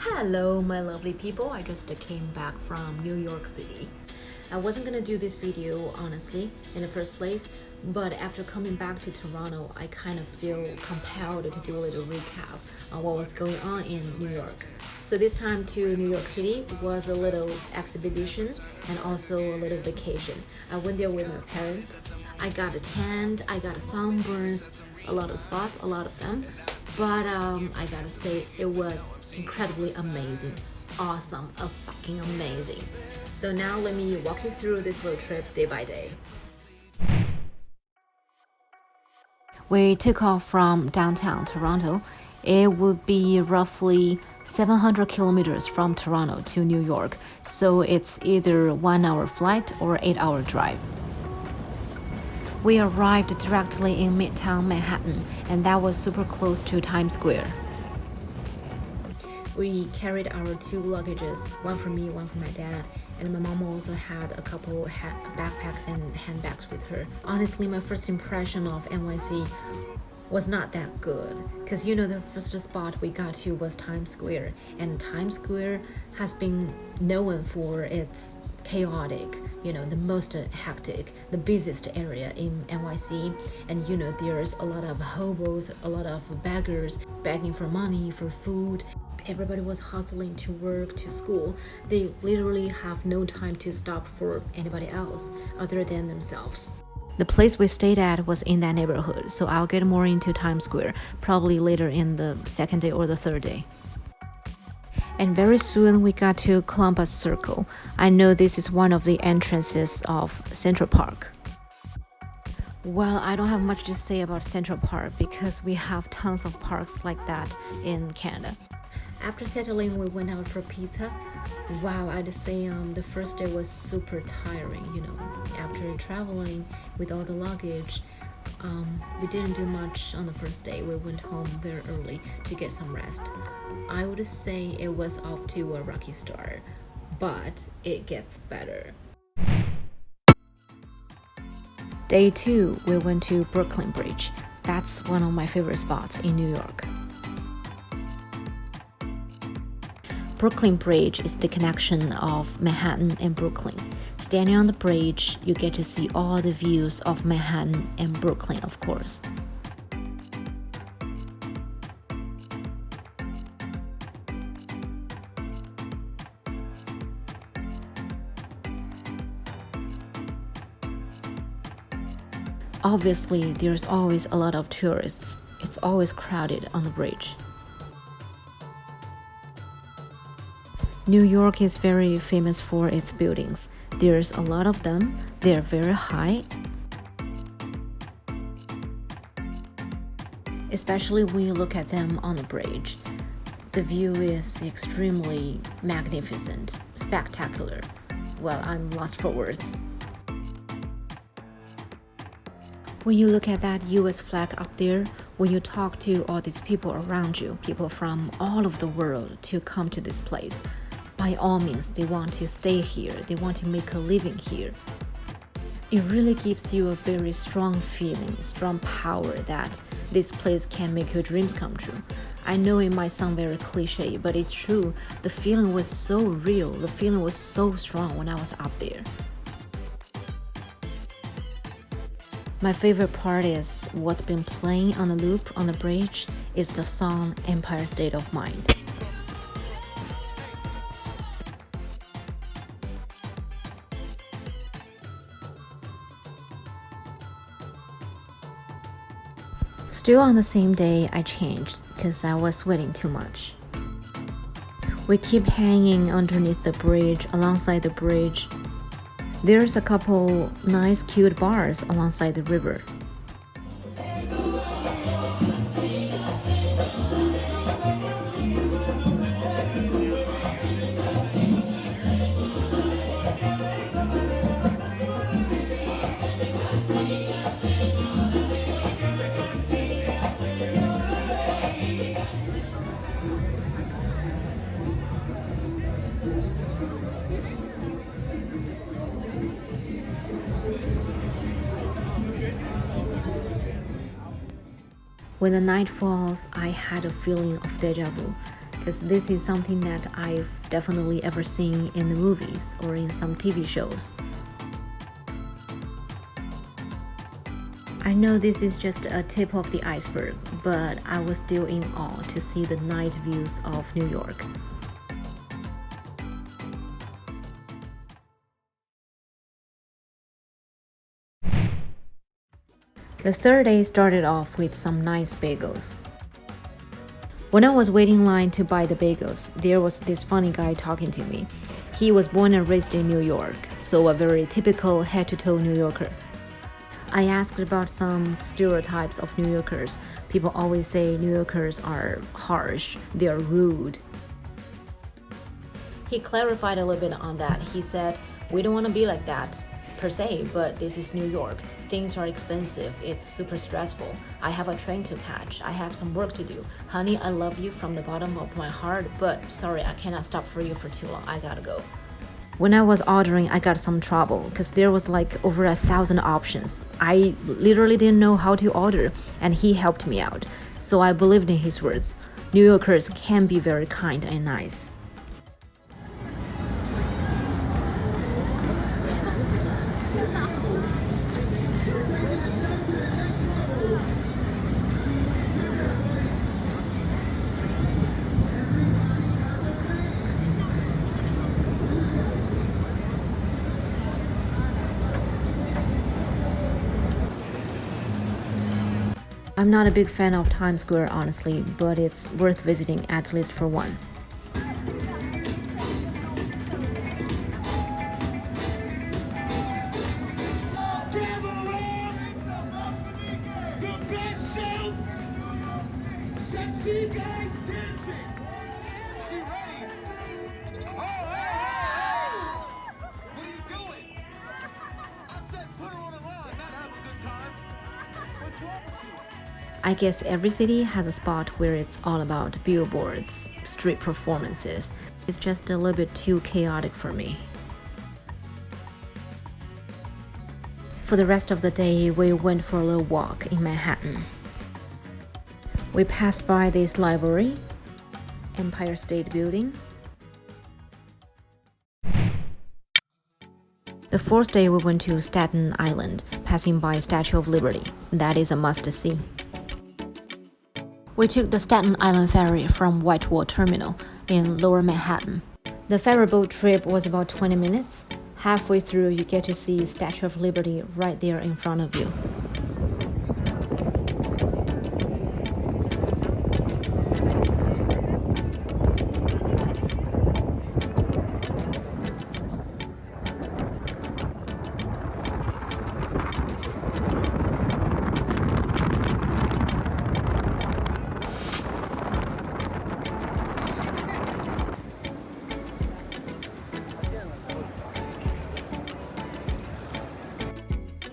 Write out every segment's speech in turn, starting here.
Hello my lovely people, I just came back from New York City. I wasn't gonna do this video honestly in the first place, but after coming back to Toronto, I kind of feel compelled to do a little recap on what was going on in New York. So this time to New York City was a little expedition and also a little vacation. I went there with my parents. I got a tan, I got a sunburn, a lot of spots, a lot of them. But I gotta say, it was incredibly amazing, awesome, fucking amazing. So now let me walk you through this little trip day by day. We took off from downtown Toronto. It would be roughly 700 kilometers from Toronto to New York, so it's either 1 hour flight or 8 hour drive. We arrived directly in Midtown Manhattan, and that was super close to Times Square. We carried our two luggages, one for me, one for my dad, and my mom also had a couple backpacks and handbags with her. Honestly, my first impression of NYC was not that good, because the first spot we got to was Times Square, and Times Square has been known for its chaotic, the most hectic, the busiest area in NYC, and there's a lot of hobos, a lot of beggars begging for money, for food. Everybody was hustling to work, to school. They literally have no time to stop for anybody else other than themselves. The place we stayed at was in that neighborhood, so I'll get more into Times Square probably later in the second day or the third day. And very soon we got to Columbus Circle. I know this is one of the entrances of Central Park. Well, I don't have much to say about Central Park because we have tons of parks like that in Canada. After settling, we went out for pizza. Wow, I'd say the first day was super tiring, After traveling with all the luggage, we didn't do much on the first day. We went home very early to get some rest. I would say it was off to a rocky start, but it gets better. Day 2, we went to Brooklyn Bridge. That's one of my favorite spots in New York. Brooklyn Bridge is the connection of Manhattan and Brooklyn. Standing on the bridge, you get to see all the views of Manhattan and Brooklyn, of course. Obviously, there's always a lot of tourists. It's always crowded on the bridge. New York is very famous for its buildings. There's a lot of them. They're very high. Especially when you look at them on the bridge. The view is extremely magnificent, spectacular. Well, I'm lost for words. When you look at that US flag up there, when you talk to all these people around you, people from all over the world to come to this place, by all means, they want to stay here, they want to make a living here. It really gives you a very strong feeling, strong power that this place can make your dreams come true. I know it might sound very cliche, but it's true. The feeling was so real, the feeling was so strong when I was up there. My favorite part is what's been playing on the loop on the bridge is the song Empire State of Mind. Still on the same day, I changed because I was sweating too much. We keep hanging underneath the bridge, alongside the bridge. There's a couple nice cute bars alongside the river. When the night falls, I had a feeling of deja vu, because this is something that I've definitely ever seen in the movies or in some TV shows. I know this is just a tip of the iceberg, but I was still in awe to see the night views of New York. The third day started off with some nice bagels. When I was waiting in line to buy the bagels, there was this funny guy talking to me. He was born and raised in New York, so a very typical head-to-toe New Yorker. I asked about some stereotypes of New Yorkers. People always say New Yorkers are harsh, they are rude. He clarified a little bit on that. He said, we don't want to be like that per se, but this is New York. Things are expensive, it's super stressful. I have a train to catch, I have some work to do. Honey, I love you from the bottom of my heart, but sorry, I cannot stop for you for too long, I gotta go. When I was ordering, I got some trouble because there was like over 1,000 options. I literally didn't know how to order, and he helped me out. So I believed in his words. New Yorkers can be very kind and nice. I'm not a big fan of Times Square, honestly, but it's worth visiting at least for once. I guess every city has a spot where it's all about billboards, street performances. It's just a little bit too chaotic for me. For the rest of the day, we went for a little walk in Manhattan. We passed by this library, Empire State Building. The fourth day, we went to Staten Island, passing by Statue of Liberty. That is a must-see. We took the Staten Island ferry from Whitewall Terminal in Lower Manhattan. The ferry boat trip was about 20 minutes. Halfway through, you get to see Statue of Liberty right there in front of you.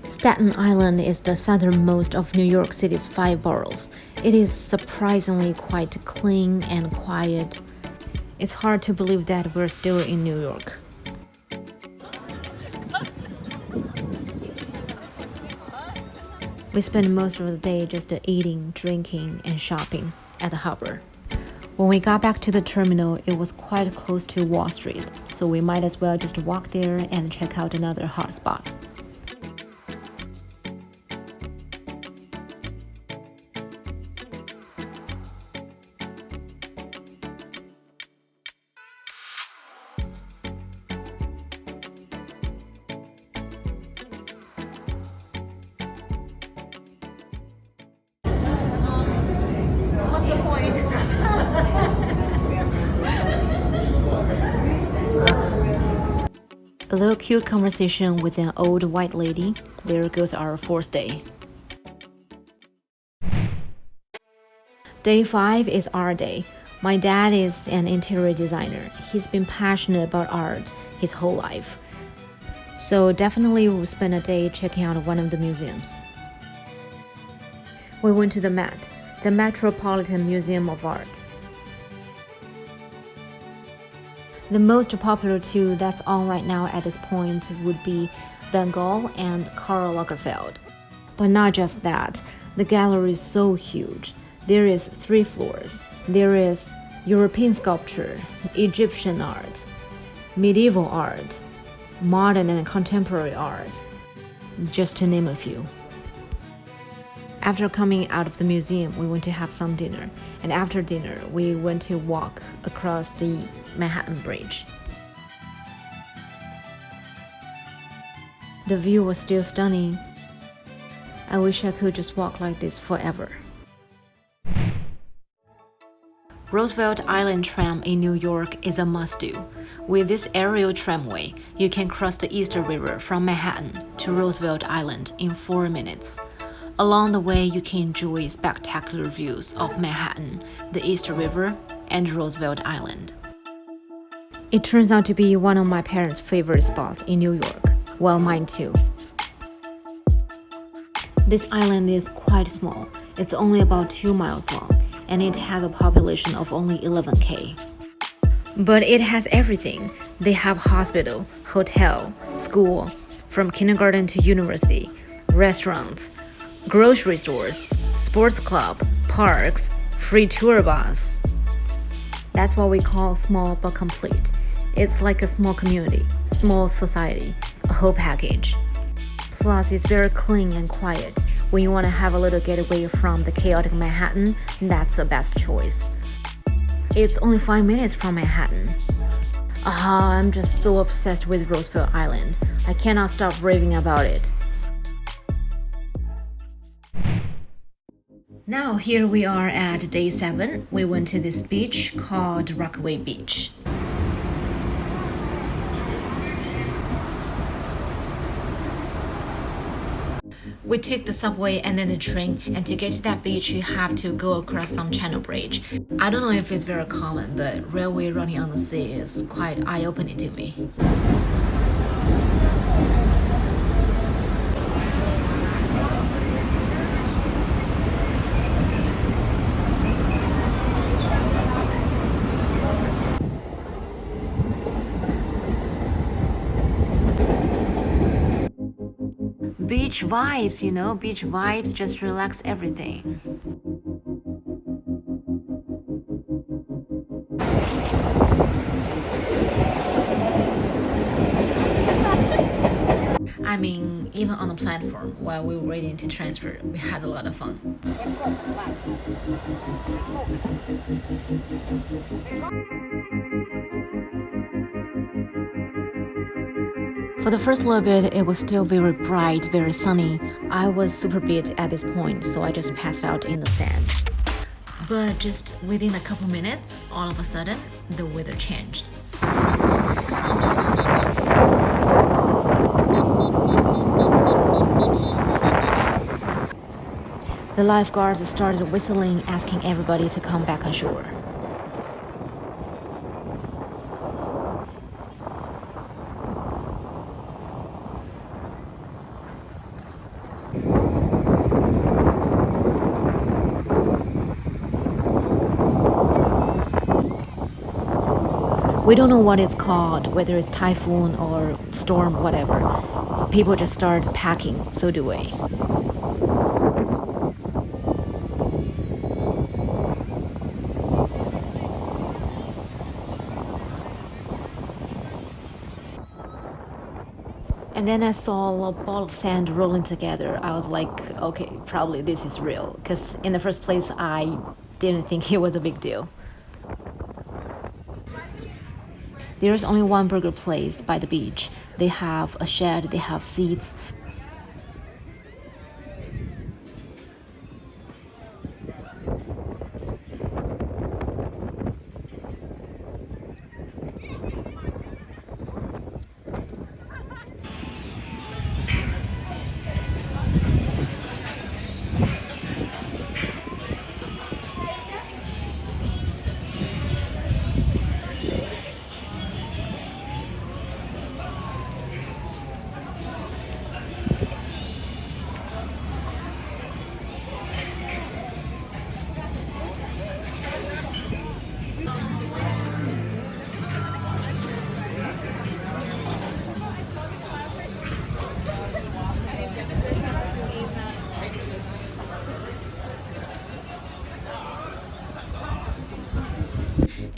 Staten Island is the southernmost of New York City's 5 boroughs. It is surprisingly quite clean and quiet. It's hard to believe that we're still in New York. We spent most of the day just eating, drinking, and shopping at the harbor. When we got back to the terminal, it was quite close to Wall Street, so we might as well just walk there and check out another hot spot. A little cute conversation with an old white lady. There goes our 4th day. Day 5 is art day. My dad is an interior designer. He's been passionate about art his whole life. So definitely we'll spend a day checking out one of the museums. We went to the Met, the Metropolitan Museum of Art. The most popular two that's on right now at this point would be Van Gogh and Karl Lagerfeld. But not just that, the gallery is so huge. There is 3 floors. There is European sculpture, Egyptian art, medieval art, modern and contemporary art, just to name a few. After coming out of the museum, we went to have some dinner, and after dinner, we went to walk across the Manhattan Bridge. The view was still stunning. I wish I could just walk like this forever. Roosevelt Island Tram in New York is a must-do. With this aerial tramway, you can cross the Easter River from Manhattan to Roosevelt Island in 4 minutes. Along the way, you can enjoy spectacular views of Manhattan, the Easter River, and Roosevelt Island. It turns out to be one of my parents' favorite spots in New York. Well, mine too. This island is quite small. It's only about 2 miles long, and it has a population of only 11K. But it has everything. They have hospital, hotel, school, from kindergarten to university, restaurants, grocery stores, sports club, parks, free tour bus. That's what we call small but complete. It's like a small community, small society, a whole package. Plus, it's very clean and quiet. When you want to have a little getaway from the chaotic Manhattan, that's the best choice. It's only 5 minutes from Manhattan. I'm just so obsessed with Roosevelt Island. I cannot stop raving about it. Now here we are at day 7. We went to this beach called Rockaway Beach. We took the subway and then the train, and to get to that beach you have to go across some channel bridge. I don't know if it's very common, but railway running on the sea is quite eye-opening to me. Beach vibes, you know, beach vibes just relax everything. I mean, even on the platform while we were waiting to transfer, we had a lot of fun. For the first little bit, it was still very bright, very sunny. I was super beat at this point, so I just passed out in the sand. But just within a couple minutes, all of a sudden, the weather changed. The lifeguards started whistling, asking everybody to come back on shore. We don't know what it's called, whether it's typhoon or storm, whatever. People just start packing, so do we. And then I saw a ball of sand rolling together. I was like, okay, probably this is real. Because in the first place, I didn't think it was a big deal. There's only one burger place by the beach. They have a shed, they have seats.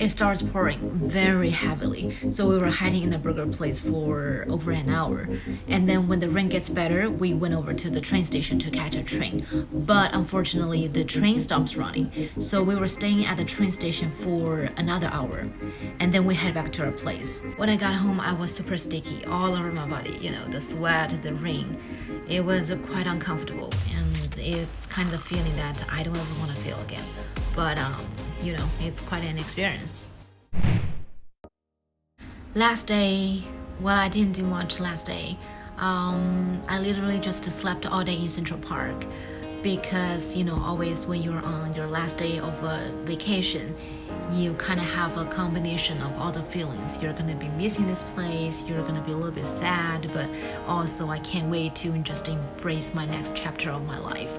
it starts pouring very heavily. So we were hiding in the burger place for over an hour. And then when the rain gets better, we went over to the train station to catch a train. But unfortunately, the train stops running. So we were staying at the train station for another hour. And then we head back to our place. When I got home, I was super sticky all over my body. You know, the sweat, the rain. It was quite uncomfortable. And it's kind of the feeling that I don't ever want to feel again. But, you know, it's quite an experience. Last day, well, I didn't do much last day. I literally just slept all day in Central Park because, you know, always when you're on your last day of a vacation, you kind of have a combination of all the feelings. You're going to be missing this place, you're going to be a little bit sad, but also I can't wait to just embrace my next chapter of my life.